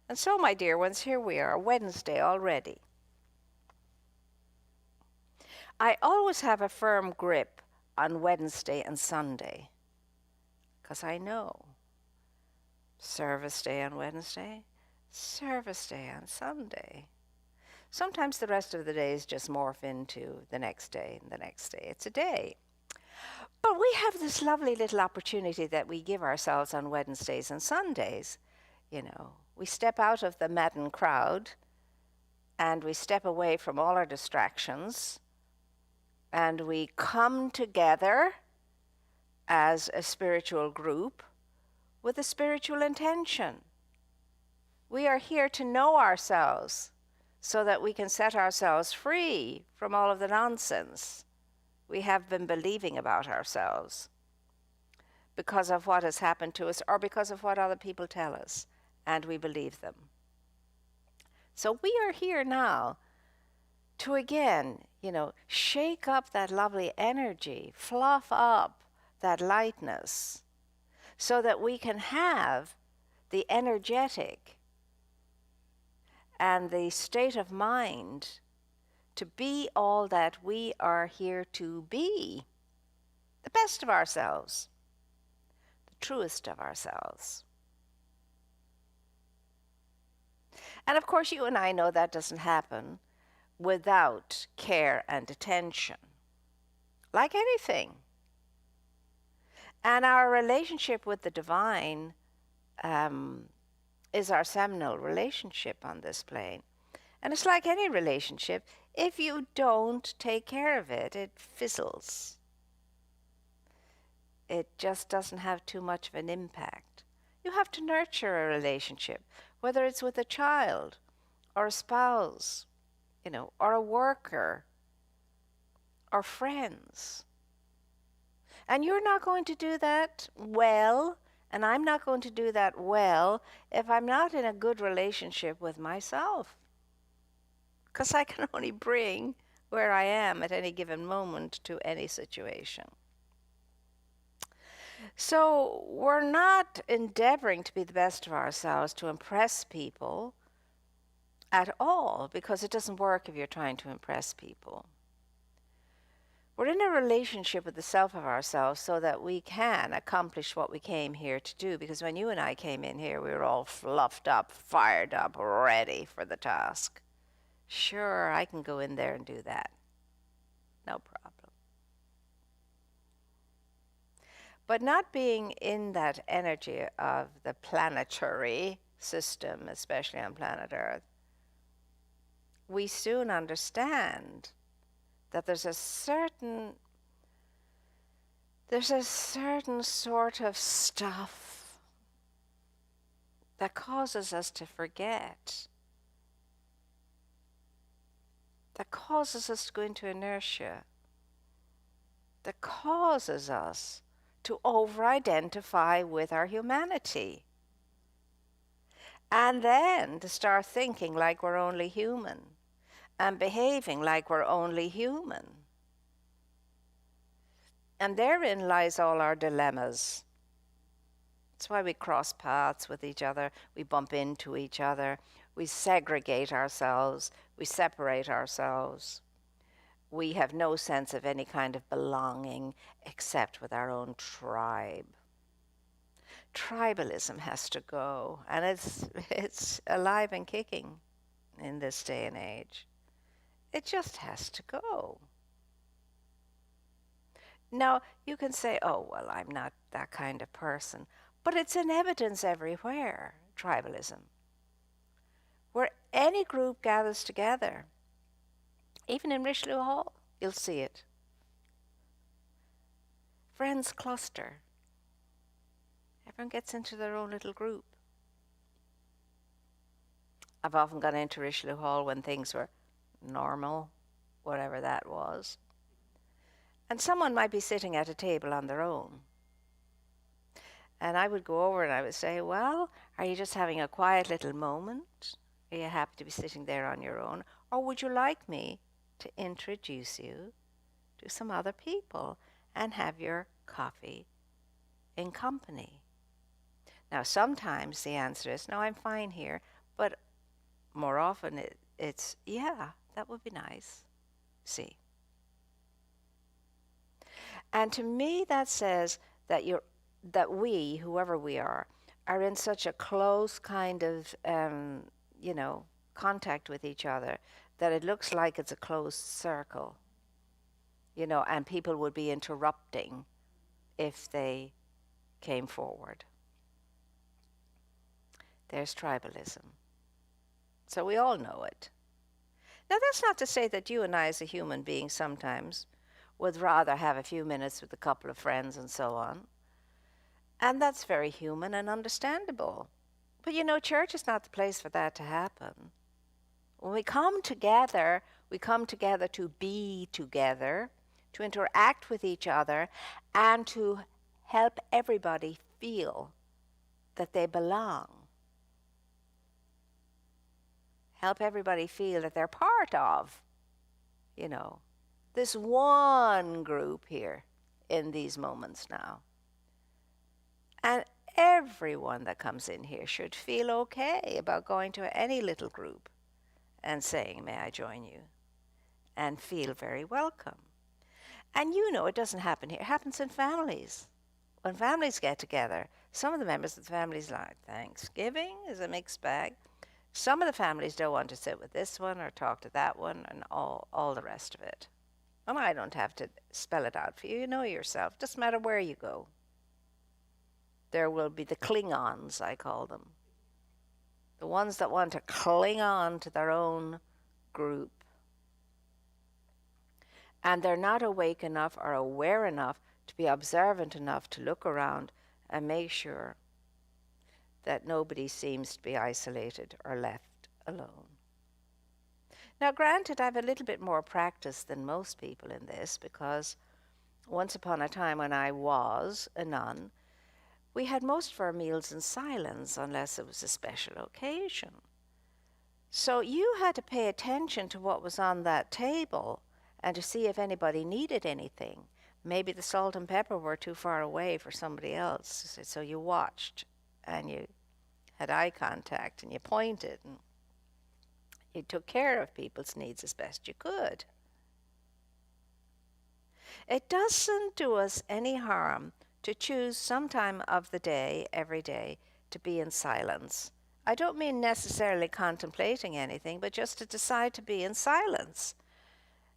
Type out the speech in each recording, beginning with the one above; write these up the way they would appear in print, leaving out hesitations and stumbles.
And so, my dear ones, here we are, Wednesday already. I always have a firm grip on Wednesday and Sunday, because I know service day on Wednesday, service day on Sunday. Sometimes the rest of the days just morph into the next day and the next day. It's a day. But we have this lovely little opportunity that we give ourselves on Wednesdays and Sundays. You know, we step out of the maddened crowd and we step away from all our distractions and we come together as a spiritual group with a spiritual intention. We are here to know ourselves so that we can set ourselves free from all of the nonsense we have been believing about ourselves because of what has happened to us or because of what other people tell us, and we believe them. So we are here now to again, shake up that lovely energy, fluff up that lightness, so that we can have the energetic and the state of mind to be all that we are here to be, the best of ourselves, the truest of ourselves. And of course, you and I know that doesn't happen without care and attention, like anything. And our relationship with the divine is our seminal relationship on this plane. And it's like any relationship. If you don't take care of it, it fizzles. It just doesn't have too much of an impact. You have to nurture a relationship, whether it's with a child or a spouse, or a worker or friends. And you're not going to do that well, and I'm not going to do that well if I'm not in a good relationship with myself. Because I can only bring where I am at any given moment to any situation. So we're not endeavoring to be the best of ourselves to impress people at all, because it doesn't work if you're trying to impress people. We're in a relationship with the self of ourselves so that we can accomplish what we came here to do, because when you and I came in here, we were all fluffed up, fired up, ready for the task. Sure, I can go in there and do that. No problem. But not being in that energy of the planetary system, especially on planet Earth, we soon understand that there's a certain sort of stuff that causes us to forget, that causes us to go into inertia, that causes us to over-identify with our humanity, and then to start thinking like we're only human and behaving like we're only human. And therein lies all our dilemmas. That's why we cross paths with each other, we bump into each other, we segregate ourselves, we separate ourselves. We have no sense of any kind of belonging except with our own tribe. Tribalism has to go, and it's alive and kicking in this day and age. It just has to go. Now, you can say, oh, well, I'm not that kind of person, but it's in evidence everywhere, tribalism. Where any group gathers together, even in Richelieu Hall, you'll see it. Friends cluster. Everyone gets into their own little group. I've often gone into Richelieu Hall when things were normal, whatever that was. And someone might be sitting at a table on their own. And I would go over and I would say, well, are you just having a quiet little moment? Are you happy to be sitting there on your own? Or would you like me to introduce you to some other people and have your coffee in company? Now, sometimes the answer is, no, I'm fine here, But more often it's, yeah, that would be nice. See. And to me that says that we, whoever we are in such a close kind of, you know, contact with each other that it looks like it's a closed circle, you know, and people would be interrupting if they came forward. There's tribalism. So we all know it. Now, that's not to say that you and I as a human being sometimes would rather have a few minutes with a couple of friends and so on. And that's very human and understandable. But you know, church is not the place for that to happen. When we come together to be together, to interact with each other, and to help everybody feel that they belong. Help everybody feel that they're part of, you know, this one group here in these moments now. And everyone that comes in here should feel okay about going to any little group and saying, may I join you? And feel very welcome. And you know, it doesn't happen here. It happens in families. When families get together, some of the members of the families like, Thanksgiving is a mixed bag. Some of the families don't want to sit with this one or talk to that one and all the rest of it. And I don't have to spell it out for you. You know yourself. It doesn't matter where you go. There will be the Klingons, I call them. The ones that want to cling on to their own group. And they're not awake enough or aware enough to be observant enough to look around and make sure that nobody seems to be isolated or left alone. Now, granted, I have a little bit more practice than most people in this because once upon a time when I was a nun, we had most of our meals in silence unless it was a special occasion. So you had to pay attention to what was on that table and to see if anybody needed anything. Maybe the salt and pepper were too far away for somebody else, so you watched and you had eye contact and you pointed and you took care of people's needs as best you could. It doesn't do us any harm to choose some time of the day, every day, to be in silence. I don't mean necessarily contemplating anything, but just to decide to be in silence.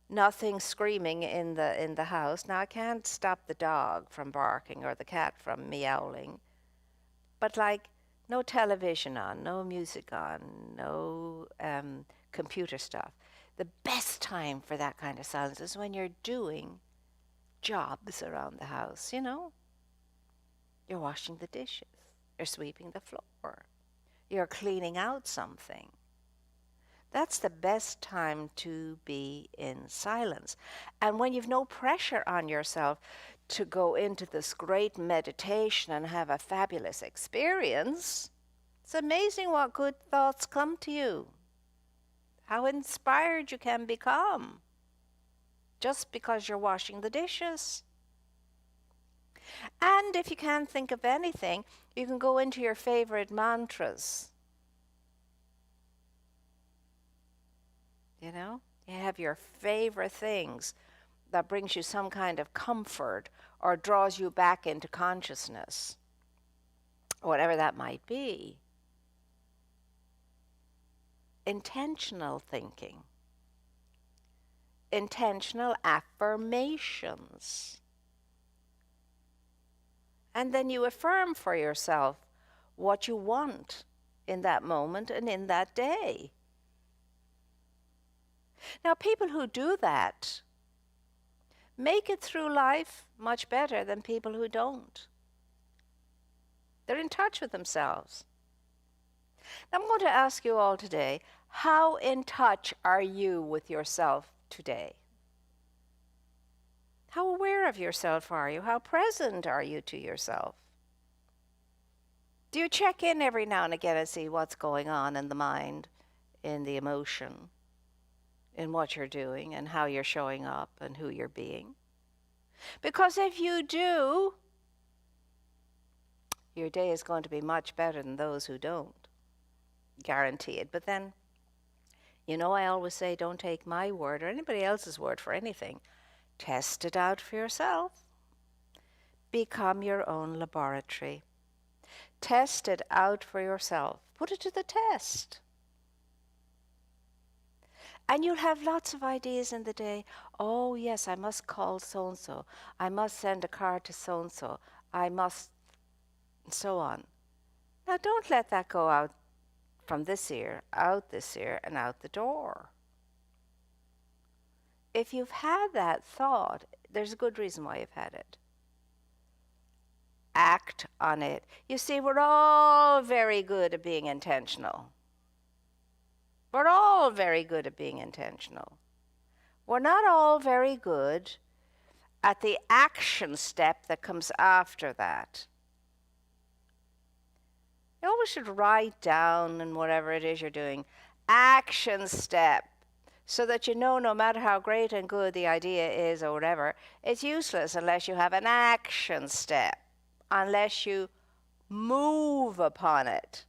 Nothing screaming in the house. Now, I can't stop the dog from barking or the cat from meowing, but like no television on, no music on, no computer stuff. The best time for that kind of silence is when you're doing jobs around the house, you know. You're washing the dishes, you're sweeping the floor, you're cleaning out something. That's the best time to be in silence. And when you've no pressure on yourself to go into this great meditation and have a fabulous experience, it's amazing what good thoughts come to you. How inspired you can become just because you're washing the dishes. And if you can't think of anything, you can go into your favorite mantras. You know, you have your favorite things that brings you some kind of comfort or draws you back into consciousness, whatever that might be. Intentional thinking, intentional affirmations. And then you affirm for yourself what you want in that moment and in that day. Now, people who do that make it through life much better than people who don't. They're in touch with themselves. Now, I'm going to ask you all today, how in touch are you with yourself today? How aware of yourself are you? How present are you to yourself? Do you check in every now and again and see what's going on in the mind, in the emotion, in what you're doing and how you're showing up and who you're being? Because if you do, your day is going to be much better than those who don't. guarantee it. But then, you know, I always say don't take my word or anybody else's word for anything. Test it out for yourself. Become your own laboratory. Test it out for yourself. Put it to the test. And you'll have lots of ideas in the day. Oh, yes, I must call so-and-so. I must send a card to so-and-so. I must, and so on. Now, don't let that go out from this ear, out this ear, and out the door. If you've had that thought, there's a good reason why you've had it. Act on it. You see, we're all very good at being intentional. We're all very good at being intentional. We're not all very good at the action step that comes after that. You always should write down in whatever it is you're doing, action step, so that you know no matter how great and good the idea is or whatever, it's useless unless you have an action step, unless you move upon it,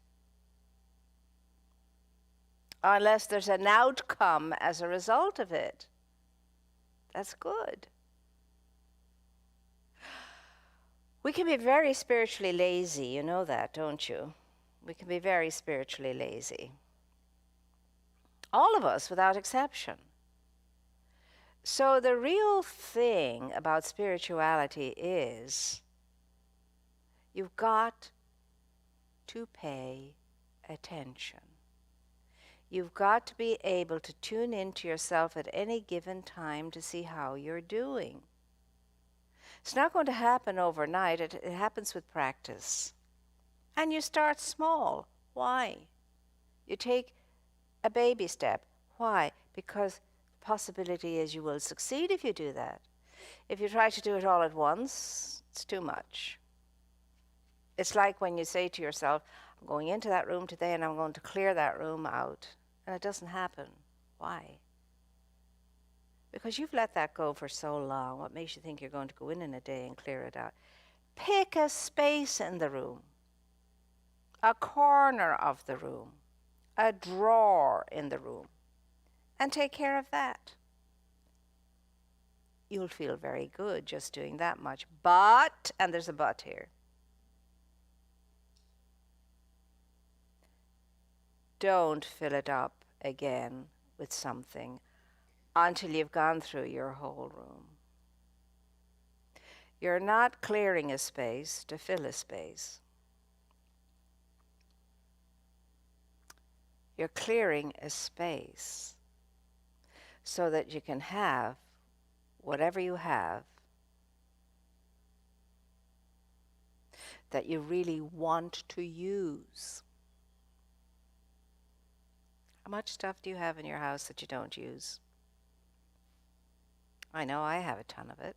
unless there's an outcome as a result of it. That's good. We can be very spiritually lazy, you know that, don't you? We can be very spiritually lazy. All of us, without exception. So the real thing about spirituality is you've got to pay attention. You've got to be able to tune into yourself at any given time to see how you're doing. It's not going to happen overnight. It happens with practice. And you start small. Why? You take a baby step. Why? Because the possibility is you will succeed if you do that. If you try to do it all at once, it's too much. It's like when you say to yourself, I'm going into that room today and I'm going to clear that room out. And it doesn't happen. Why? Because you've let that go for so long. What makes you think you're going to go in a day and clear it out? Pick a space in the room, a corner of the room, a drawer in the room, and take care of that. You'll feel very good just doing that much. But, and there's a but here, don't fill it up again with something until you've gone through your whole room. You're not clearing a space to fill a space. You're clearing a space so that you can have whatever you have that you really want to use. How much stuff do you have in your house that you don't use? I know I have a ton of it.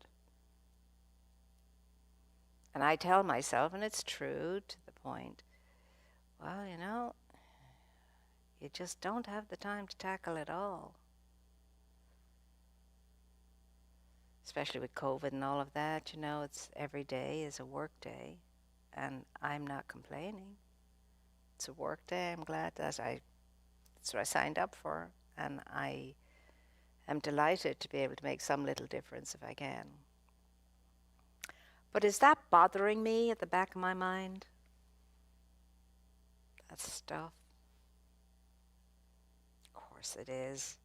And I tell myself, and it's true to the point, well, you know, you just don't have the time to tackle it all. Especially with COVID and all of that, you know, it's every day is a work day. And I'm not complaining. It's a work day. I'm glad that's what I signed up for. And I am delighted to be able to make some little difference if I can. But is that bothering me at the back of my mind? That stuff? Of course it is.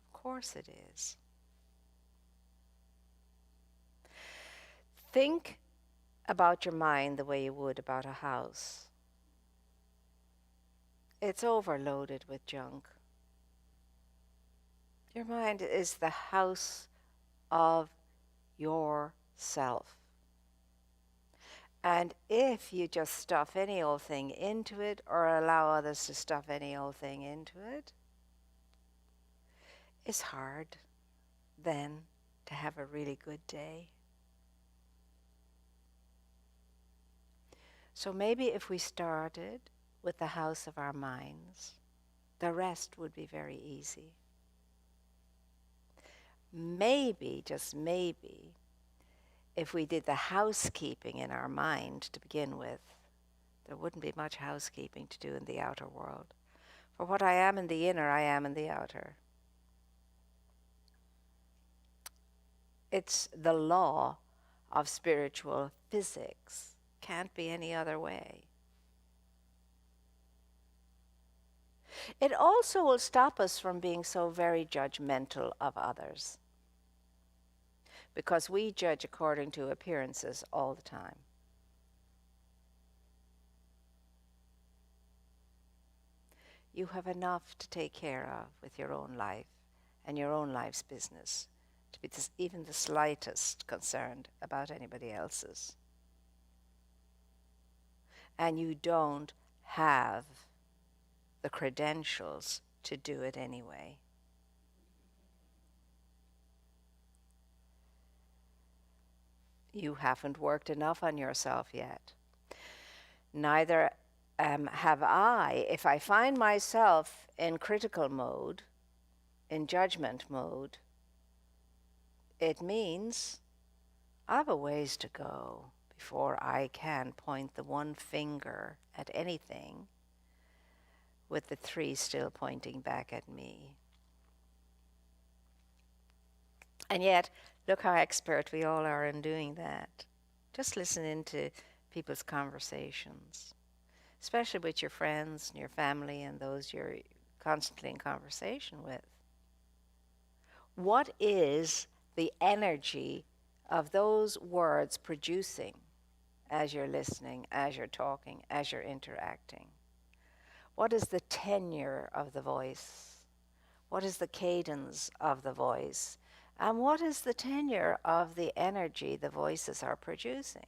Of course it is. Think about your mind the way you would about a house. It's overloaded with junk. Your mind is the house of yourself. And if you just stuff any old thing into it or allow others to stuff any old thing into it, it's hard then to have a really good day. So maybe if we started with the house of our minds, the rest would be very easy. Maybe, just maybe, if we did the housekeeping in our mind to begin with, there wouldn't be much housekeeping to do in the outer world. For what I am in the inner, I am in the outer. It's the law of spiritual physics. Can't be any other way. It also will stop us from being so very judgmental of others, because we judge according to appearances all the time. You have enough to take care of with your own life and your own life's business to be even the slightest concerned about anybody else's. And you don't have the credentials to do it anyway. You haven't worked enough on yourself yet. Neither have I. If I find myself in critical mode, in judgment mode, it means I have a ways to go before I can point the one finger at anything with the three still pointing back at me. And yet, look how expert we all are in doing that. Just listen into people's conversations, especially with your friends and your family and those you're constantly in conversation with. What is the energy of those words producing as you're listening, as you're talking, as you're interacting? What is the tenure of the voice? What is the cadence of the voice? And what is the tenure of the energy the voices are producing?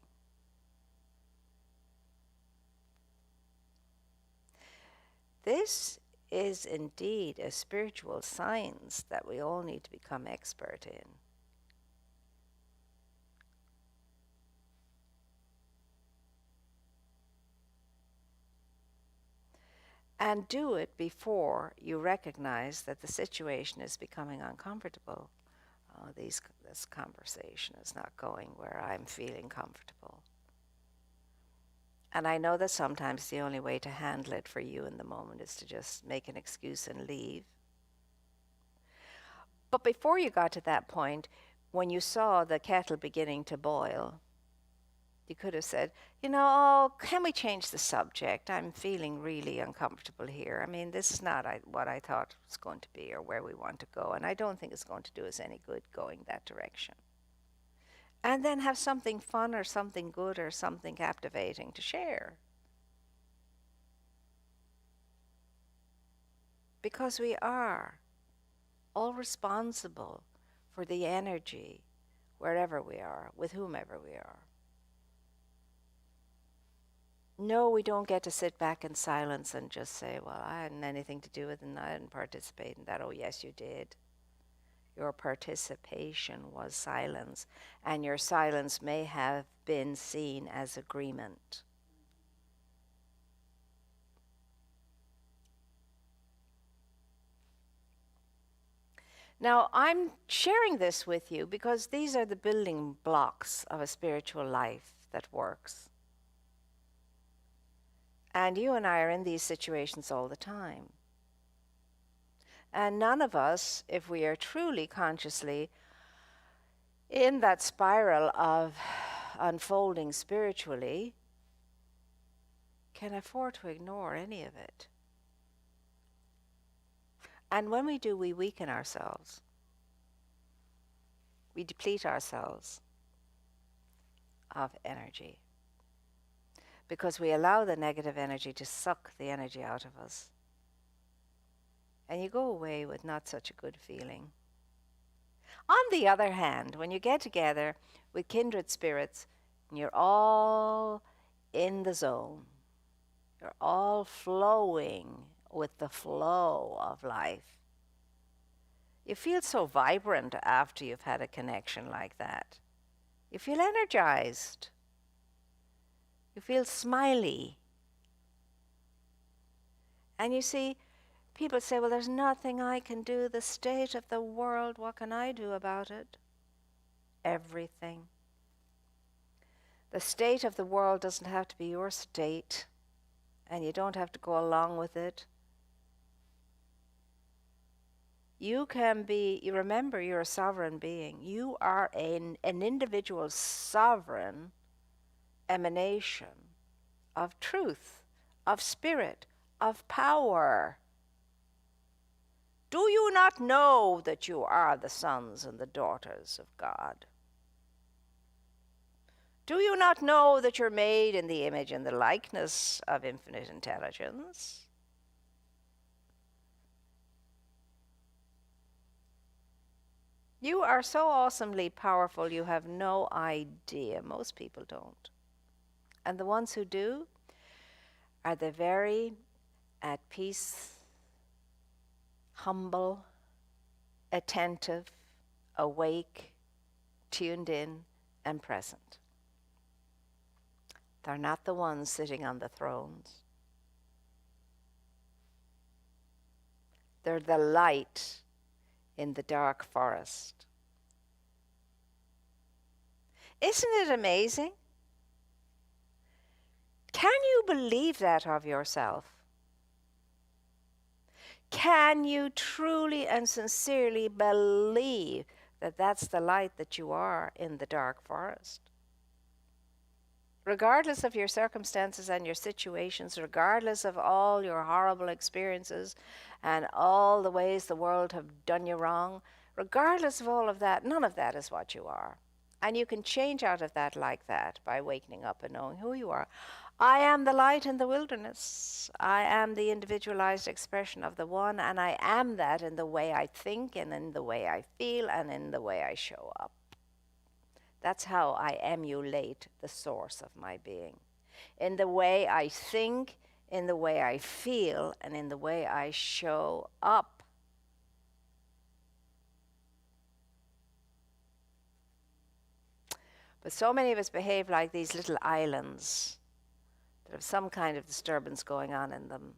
This is indeed a spiritual science that we all need to become expert in. And do it before you recognize that the situation is becoming uncomfortable. This conversation is not going where I'm feeling comfortable. And I know that sometimes the only way to handle it for you in the moment is to just make an excuse and leave. But before you got to that point, when you saw the kettle beginning to boil, you could have said, oh, can we change the subject? I'm feeling really uncomfortable here. I mean, this is not what I thought it was going to be or where we want to go, and I don't think it's going to do us any good going that direction. And then have something fun or something good or something captivating to share. Because we are all responsible for the energy wherever we are, with whomever we are. No, we don't get to sit back in silence and just say, well, I hadn't anything to do with it and I didn't participate in that. Oh, yes, you did. Your participation was silence, and your silence may have been seen as agreement. Now, I'm sharing this with you because these are the building blocks of a spiritual life that works. And you and I are in these situations all the time. And none of us, if we are truly consciously in that spiral of unfolding spiritually, can afford to ignore any of it. And when we do, we weaken ourselves. We deplete ourselves of energy, because we allow the negative energy to suck the energy out of us. And you go away with not such a good feeling. On the other hand, when you get together with kindred spirits, and you're all in the zone, you're all flowing with the flow of life, you feel so vibrant after you've had a connection like that. You feel energized. You feel smiley. And you see, people say, well, there's nothing I can do. The state of the world, what can I do about it? Everything. The state of the world doesn't have to be your state. and you don't have to go along with it. You can be, you remember, you're a sovereign being. You are an individual sovereign emanation of truth, of spirit, of power. Do you not know that you are the sons and the daughters of God? Do you not know that you're made in the image and the likeness of infinite intelligence? You are so awesomely powerful, you have no idea. Most people don't. And the ones who do are the very at peace, humble, attentive, awake, tuned in, and present. They're not the ones sitting on the thrones. They're the light in the dark forest. Isn't it amazing? Can you believe that of yourself? Can you truly and sincerely believe that that's the light that you are in the dark forest? Regardless of your circumstances and your situations, regardless of all your horrible experiences and all the ways the world have done you wrong, regardless of all of that, none of that is what you are. And you can change out of that like that by waking up and knowing who you are. I am the light in the wilderness. I am the individualized expression of the one, and I am that in the way I think and in the way I feel and in the way I show up. That's how I emulate the source of my being. In the way I think, in the way I feel, and in the way I show up. But so many of us behave like these little islands that have some kind of disturbance going on in them.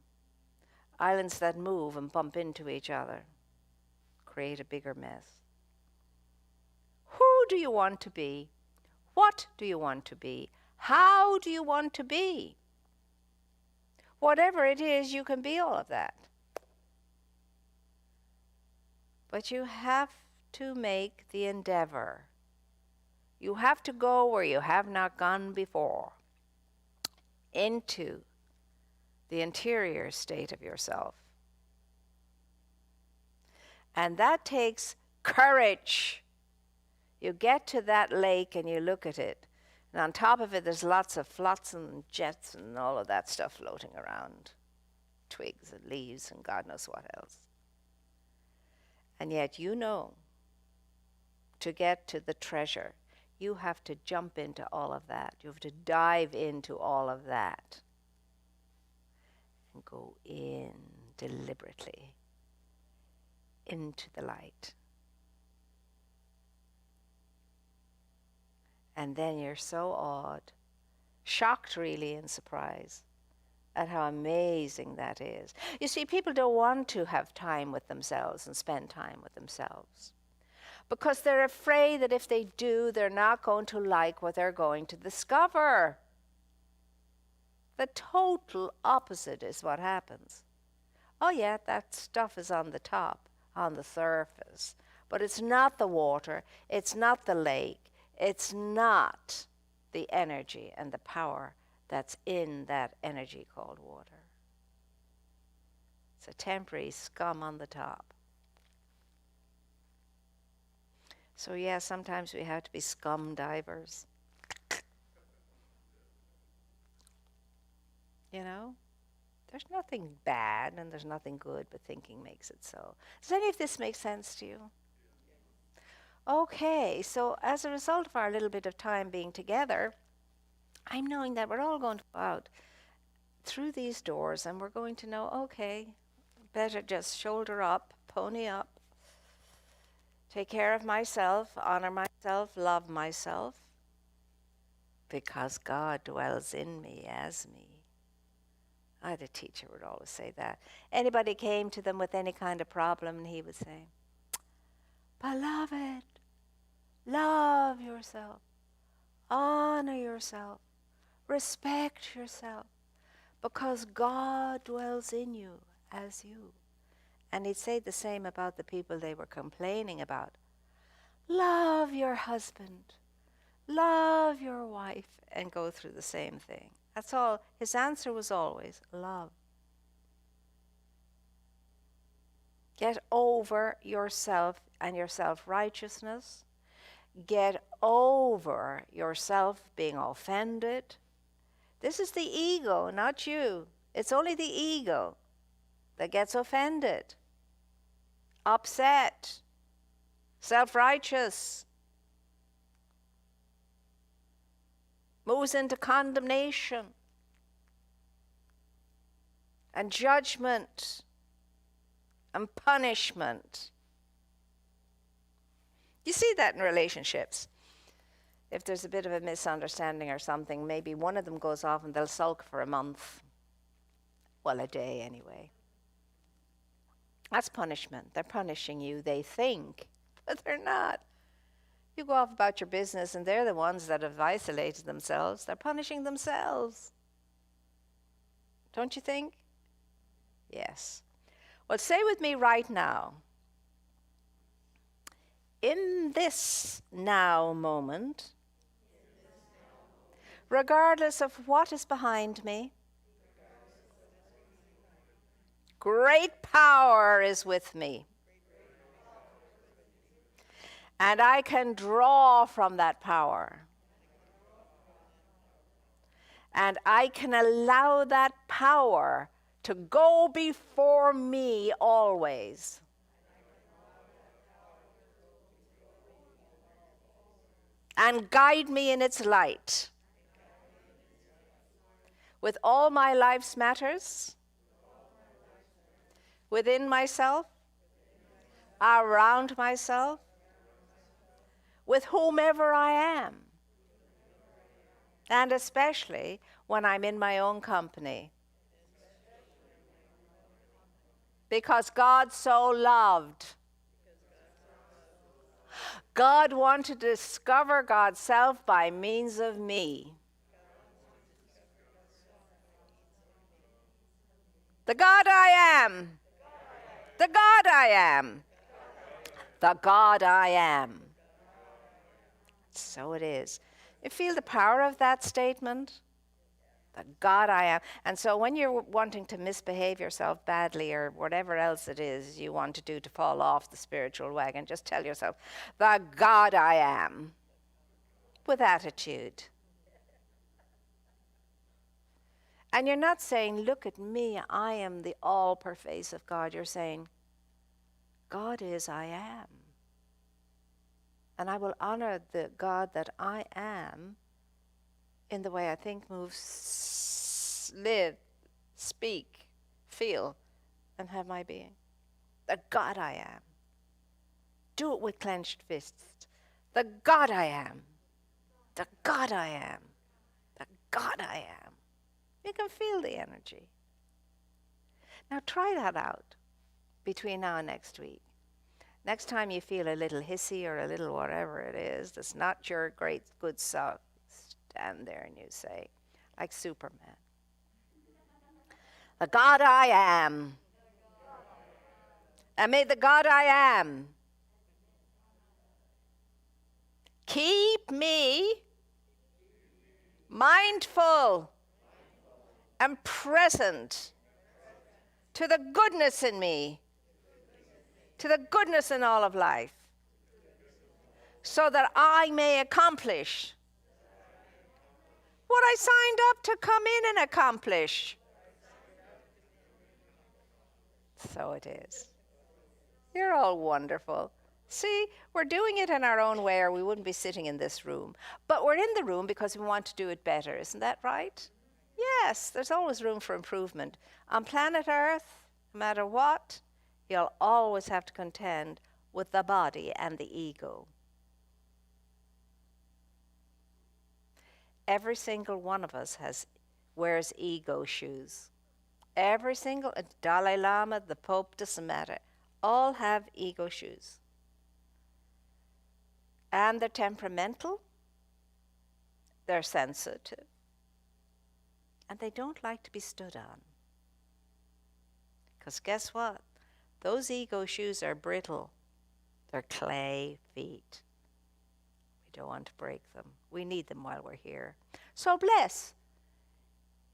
Islands that move and bump into each other, create a bigger mess. Who do you want to be? What do you want to be? How do you want to be? Whatever it is, you can be all of that. But you have to make the endeavor. You have to go where you have not gone before, into the interior state of yourself. And that takes courage. You get to that lake and you look at it, and on top of it there's lots of flotsam and jets and all of that stuff floating around, twigs and leaves and God knows what else. And yet you know, to get to the treasure, you have to jump into all of that. You have to dive into all of that and go in deliberately into the light. And then you're so awed, shocked really in surprise at how amazing that is. You see, people don't want to have time with themselves and spend time with themselves because they're afraid that if they do, they're not going to like what they're going to discover. The total opposite is what happens. Oh yeah, that stuff is on the top, on the surface, but it's not the water, it's not the lake, it's not the energy and the power that's in that energy called water. It's a temporary scum on the top. So yeah, sometimes we have to be scum divers. You know? There's nothing bad and there's nothing good, but thinking makes it so. Does any of this make sense to you? Okay, so as a result of our little bit of time being together, I'm knowing that we're all going to go out through these doors and we're going to know, okay, better just shoulder up, pony up, take care of myself, honor myself, love myself, because God dwells in me as me. I had a teacher who would always say that. Anybody came to them with any kind of problem and he would say, beloved, love yourself, honor yourself, respect yourself, because God dwells in you as you. And he'd say the same about the people they were complaining about. Love your husband, love your wife, and go through the same thing. That's all. His answer was always love. Get over yourself and your self-righteousness. Get over yourself being offended. This is the ego, not you. It's only the ego that gets offended, upset, self-righteous, moves into condemnation and judgment and punishment. You see that in relationships. If there's a bit of a misunderstanding or something, maybe one of them goes off and they'll sulk for a month. Well, a day anyway. That's punishment. They're punishing you, they think, but they're not. You go off about your business and they're the ones that have isolated themselves. They're punishing themselves. Don't you think? Yes. Well, say with me right now, in this now moment, regardless of what is behind me, great power is with me. And I can draw from that power. And I can allow that power to go before me always. And guide me in its light. With all my life's matters, within myself, around myself, with whomever I am, and especially when I'm in my own company. Because God so loved. God wanted to discover God's self by means of me. The God I am. The God I am. The God I am. So it is. You feel the power of that statement? The God I am. And so when you're wanting to misbehave yourself badly or whatever else it is you want to do to fall off the spiritual wagon, just tell yourself, the God I am, with attitude. And you're not saying, look at me, I am the all-pervasive God. You're saying, God is I am. And I will honor the God that I am in the way I think, move, live, speak, feel, and have my being. The God I am. Do it with clenched fists. The God I am. The God I am. The God I am. You can feel the energy. Now try that out between now and next week. Next time you feel a little hissy or a little whatever it is that's not your great good self, stand there and you say, like Superman, the God I am. And may the God I am keep me mindful and present to the goodness in me, to the goodness in all of life, so that I may accomplish what I signed up to come in and accomplish. So it is. You're all wonderful. See, we're doing it in our own way or we wouldn't be sitting in this room. But we're in the room because we want to do it better. Isn't that right? Yes, there's always room for improvement. On planet Earth, no matter what, you'll always have to contend with the body and the ego. Every single one of us wears ego shoes. Every single, Dalai Lama, the Pope, doesn't matter. All have ego shoes. And they're temperamental. They're sensitive. and they don't like to be stood on. Because guess what? Those ego shoes are brittle. They're clay feet. We don't want to break them. We need them while we're here. So bless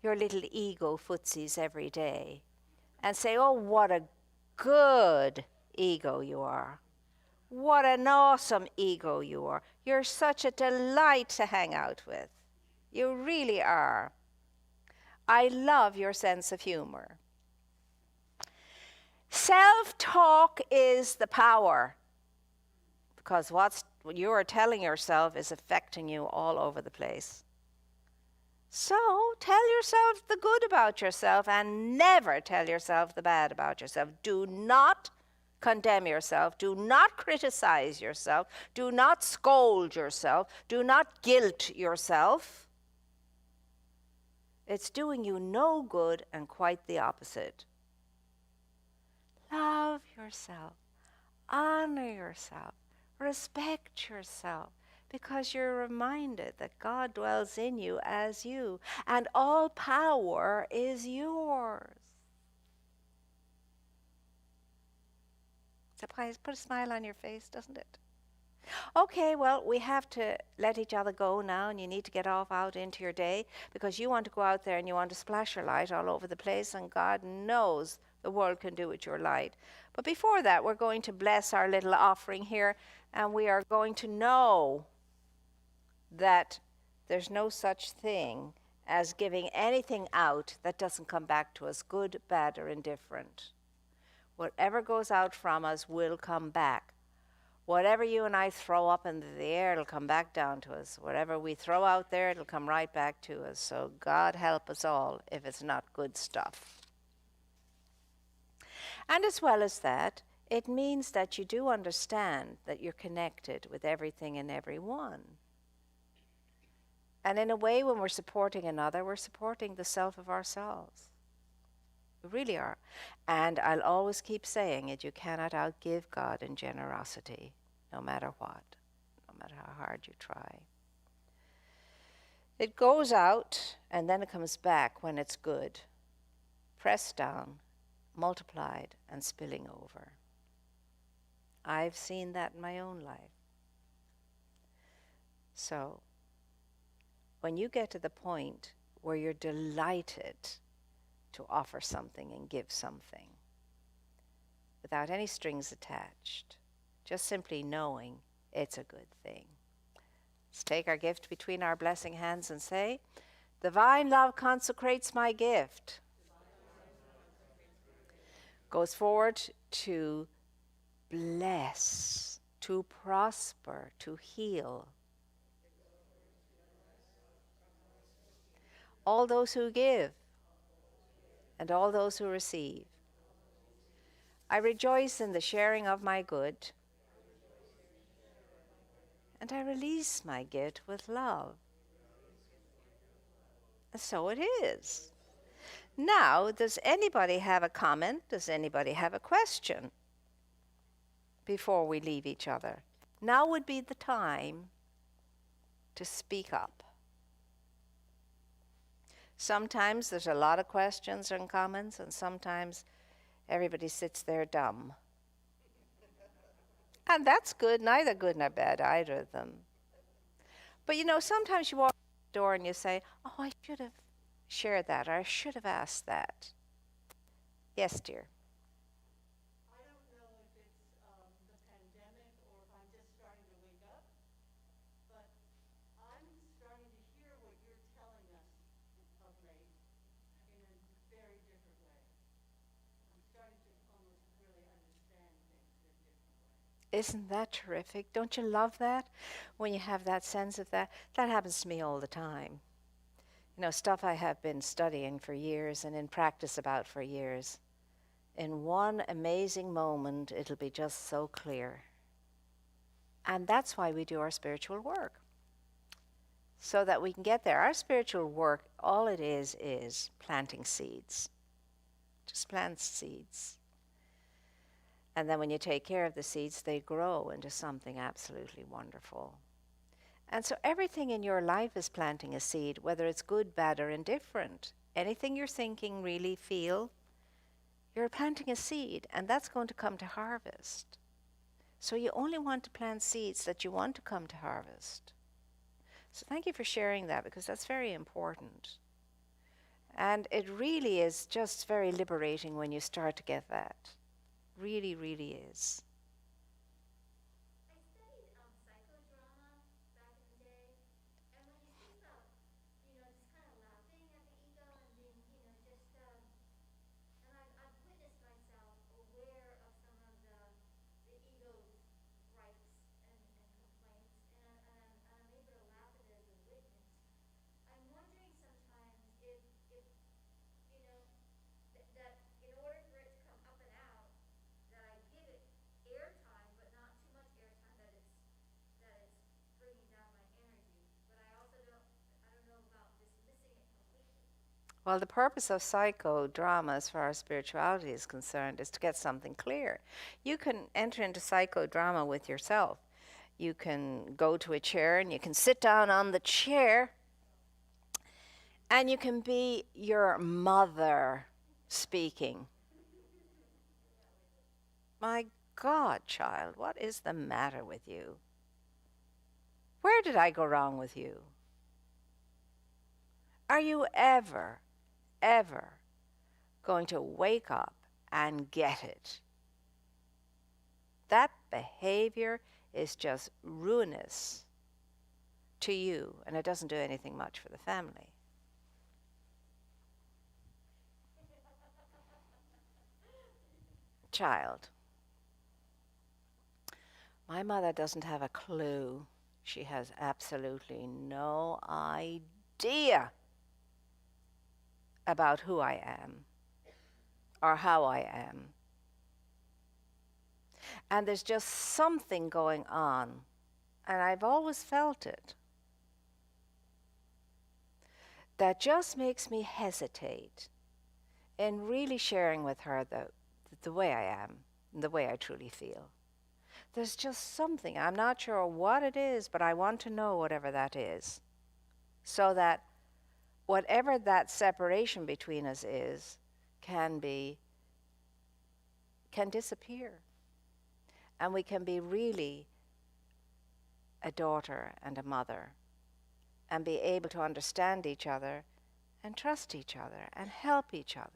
your little ego footsies every day and say, oh, what a good ego you are. What an awesome ego you are. You're such a delight to hang out with. You really are. I love your sense of humor. Self-talk is the power, because what you are telling yourself is affecting you all over the place. So tell yourself the good about yourself and never tell yourself the bad about yourself. Do not condemn yourself. Do not criticize yourself. Do not scold yourself. Do not guilt yourself. It's doing you no good and quite the opposite. Love yourself. Honor yourself. Respect yourself, because you're reminded that God dwells in you as you, and all power is yours. It put a smile on your face, doesn't it? Okay, well, we have to let each other go now, and you need to get off out into your day, because you want to go out there and you want to splash your light all over the place, and God knows the world can do with your light. But before that, we're going to bless our little offering here, and we are going to know that there's no such thing as giving anything out that doesn't come back to us, good, bad, or indifferent. Whatever goes out from us will come back. Whatever you and I throw up into the air, it'll come back down to us. Whatever we throw out there, it'll come right back to us. So God help us all if it's not good stuff. And as well as that, it means that you do understand that you're connected with everything and everyone. And in a way, when we're supporting another, we're supporting the self of ourselves. We really are. And I'll always keep saying it, you cannot outgive God in generosity, no matter what, no matter how hard you try. It goes out, and then it comes back when it's good, pressed down, multiplied, and spilling over. I've seen that in my own life. So, when you get to the point where you're delighted to offer something and give something, without any strings attached, just simply knowing it's a good thing. Let's take our gift between our blessing hands and say, divine love consecrates my gift. Goes forward to bless, to prosper, to heal. All those who give and all those who receive. I rejoice in the sharing of my good, and I release my gift with love. And so it is. Now, does anybody have a comment? Does anybody have a question before we leave each other? Now would be the time to speak up. Sometimes there's a lot of questions and comments, and sometimes everybody sits there dumb. And that's good, neither good nor bad, either of them. But you know, sometimes you walk out the door and you say, oh, I should have shared that, or I should have asked that. Yes, dear. I don't know if it's the pandemic or if I'm just starting to wake up, but I'm starting to hear what you're telling us of late in a very different way. I'm starting to almost really understand things in a different way. Isn't that terrific? Don't you love that? When you have that sense of that. That happens to me all the time. You know, stuff I have been studying for years and in practice about for years. In one amazing moment, it'll be just so clear. And that's why we do our spiritual work. So that we can get there. Our spiritual work, all it is planting seeds. Just plant seeds. And then when you take care of the seeds, they grow into something absolutely wonderful. And so everything in your life is planting a seed, whether it's good, bad, or indifferent. anything you're thinking, really feel, you're planting a seed, and that's going to come to harvest. So you only want to plant seeds that you want to come to harvest. So thank you for sharing that, because that's very important. And it really is just very liberating when you start to get that. Really, really is. I studied psychodrama back in the day, and when you speak about, just kind of laughing at the ego and being, and I've witnessed myself aware of some of the ego's gripes and complaints, and I'm able to laugh at it as a witness. I'm wondering sometimes if that in order for it to come up and out, that I give it airtime, but not too much airtime that it's bringing down my energy. But I don't know about dismissing it completely. Well, the purpose of psychodrama, as far as spirituality is concerned, is to get something clear. You can enter into psychodrama with yourself. You can go to a chair and you can sit down on the chair and you can be your mother speaking. My God, child, what is the matter with you? Where did I go wrong with you? Are you ever going to wake up and get it? That behavior is just ruinous to you, and it doesn't do anything much for the family. Child, my mother doesn't have a clue. She has absolutely no idea about who I am or how I am. And there's just something going on, and I've always felt it, that just makes me hesitate in really sharing with her the way I am, the way I truly feel. There's just something, I'm not sure what it is, but I want to know whatever that is, so that whatever that separation between us is can disappear. And we can be really a daughter and a mother and be able to understand each other and trust each other and help each other.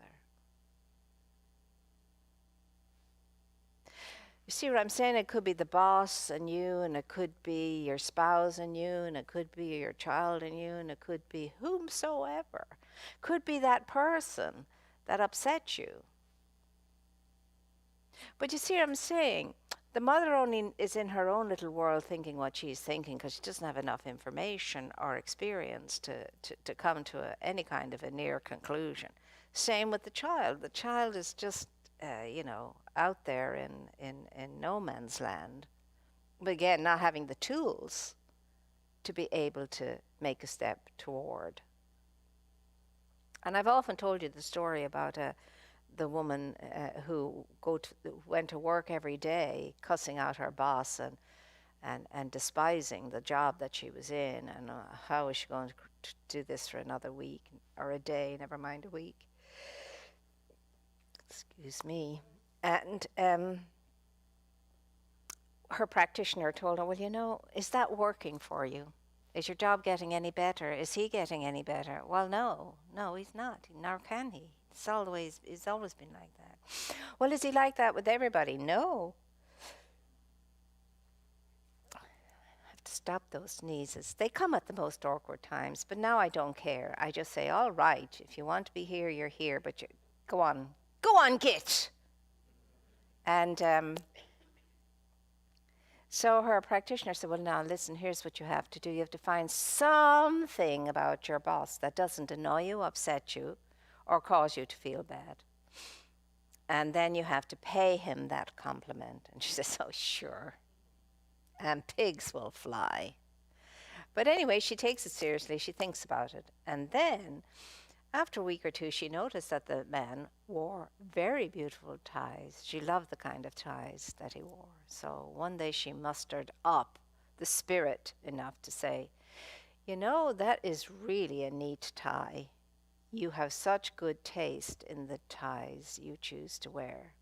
You see what I'm saying? It could be the boss and you, and it could be your spouse and you, and it could be your child and you, and it could be whomsoever. Could be that person that upset you. But you see what I'm saying? The mother only is in her own little world thinking what she's thinking, because she doesn't have enough information or experience to come to any kind of a near conclusion. Same with the child. The child is just, out there in no man's land. But again, not having the tools to be able to make a step toward. And I've often told you the story about the woman who went to work every day, cussing out her boss and despising the job that she was in, and how is she going to do this for another week or a day, never mind a week. Excuse me. And her practitioner told her, well, is that working for you? Is your job getting any better? Is he getting any better? Well, no, he's not, nor can he. It's always been like that. Well, is he like that with everybody? No. I have to stop those sneezes. They come at the most awkward times, but now I don't care. I just say, all right, if you want to be here, you're here, but go on, git. And so her practitioner said, well, now listen, here's what you have to do. You have to find something about your boss that doesn't annoy you, upset you, or cause you to feel bad. And then you have to pay him that compliment. And she says, oh, sure. And pigs will fly. But anyway, she takes it seriously. She thinks about it. And then, after a week or two, she noticed that the man wore very beautiful ties. She loved the kind of ties that he wore. So one day she mustered up the spirit enough to say, that is really a neat tie. You have such good taste in the ties you choose to wear.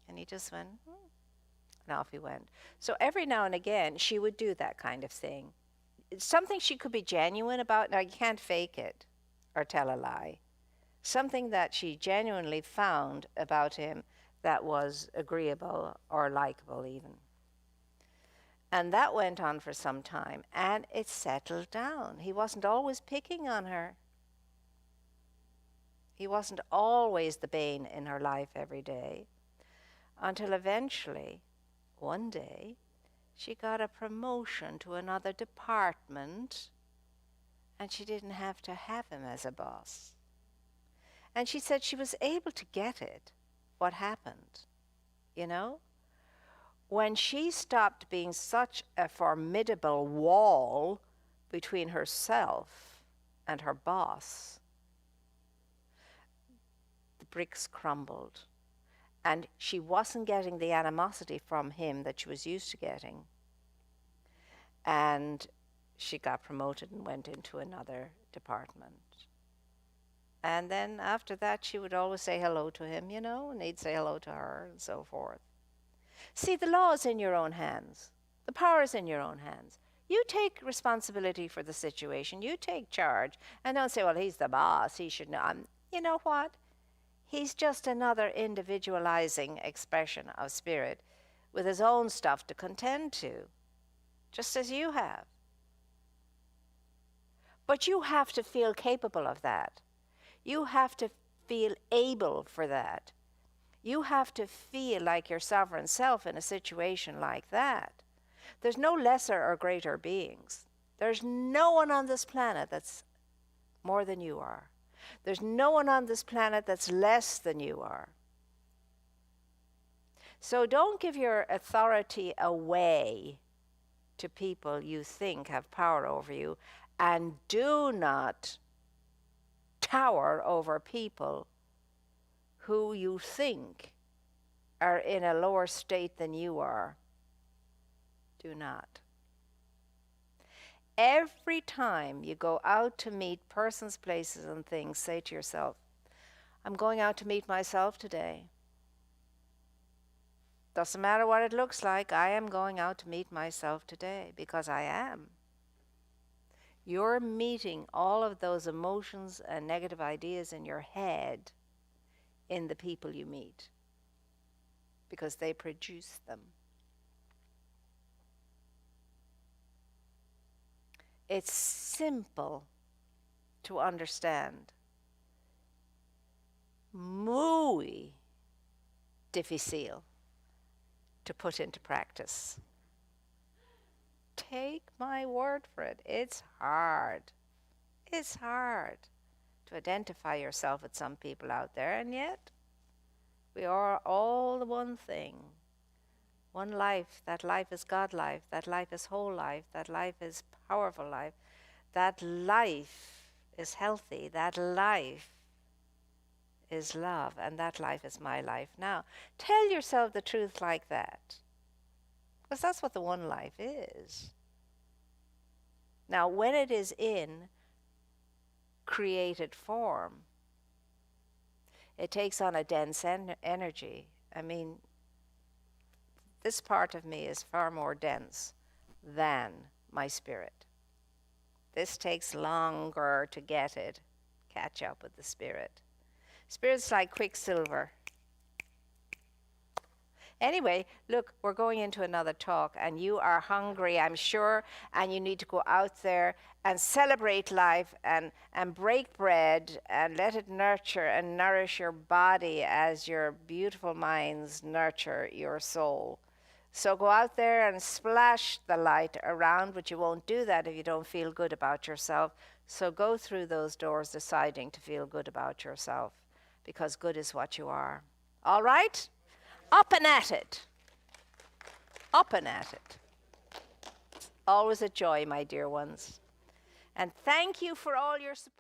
And he just went, and off he went. So every now and again, she would do that kind of thing. It's something she could be genuine about. Now, you can't fake it or tell a lie. Something that she genuinely found about him that was agreeable or likable even. And that went on for some time, and it settled down. He wasn't always picking on her. He wasn't always the bane in her life every day, until eventually, one day, she got a promotion to another department, and she didn't have to have him as a boss. And she said she was able to get it. What happened? You know? When she stopped being such a formidable wall between herself and her boss, the bricks crumbled. And she wasn't getting the animosity from him that she was used to getting. And she got promoted and went into another department. And then after that, she would always say hello to him, you know, and he'd say hello to her and so forth. See, the law is in your own hands. The power is in your own hands. You take responsibility for the situation. You take charge. And don't say, well, he's the boss. He should know. You know what? He's just another individualizing expression of spirit with his own stuff to contend to, just as you have. But you have to feel capable of that. You have to feel able for that. You have to feel like your sovereign self in a situation like that. There's no lesser or greater beings. There's no one on this planet that's more than you are. There's no one on this planet that's less than you are. So don't give your authority away to people you think have power over you, and do not tower over people who you think are in a lower state than you are. Do not. Every time you go out to meet persons, places, and things, say to yourself, I'm going out to meet myself today. Doesn't matter what it looks like, I am going out to meet myself today, because I am. You're meeting all of those emotions and negative ideas in your head in the people you meet, because they produce them. It's simple to understand. Muy difícil to put into practice. Take my word for it. It's hard. It's hard to identify yourself with some people out there, and yet we are all the one thing. One life. That life is God life. That life is whole life. That life is powerful life. That life is healthy. That life is love. And that life is my life now. Tell yourself the truth like that, because that's what the one life is. Now, when it is in created form, it takes on a dense energy. I mean, this part of me is far more dense than my spirit. This takes longer to get it, catch up with the spirit. Spirit's like quicksilver. Anyway, look, we're going into another talk, and you are hungry, I'm sure, and you need to go out there and celebrate life and break bread and let it nurture and nourish your body as your beautiful minds nurture your soul. So go out there and splash the light around, but you won't do that if you don't feel good about yourself. So go through those doors deciding to feel good about yourself, because good is what you are. All right? Up and at it. Up and at it. It's always a joy, my dear ones. And thank you for all your support.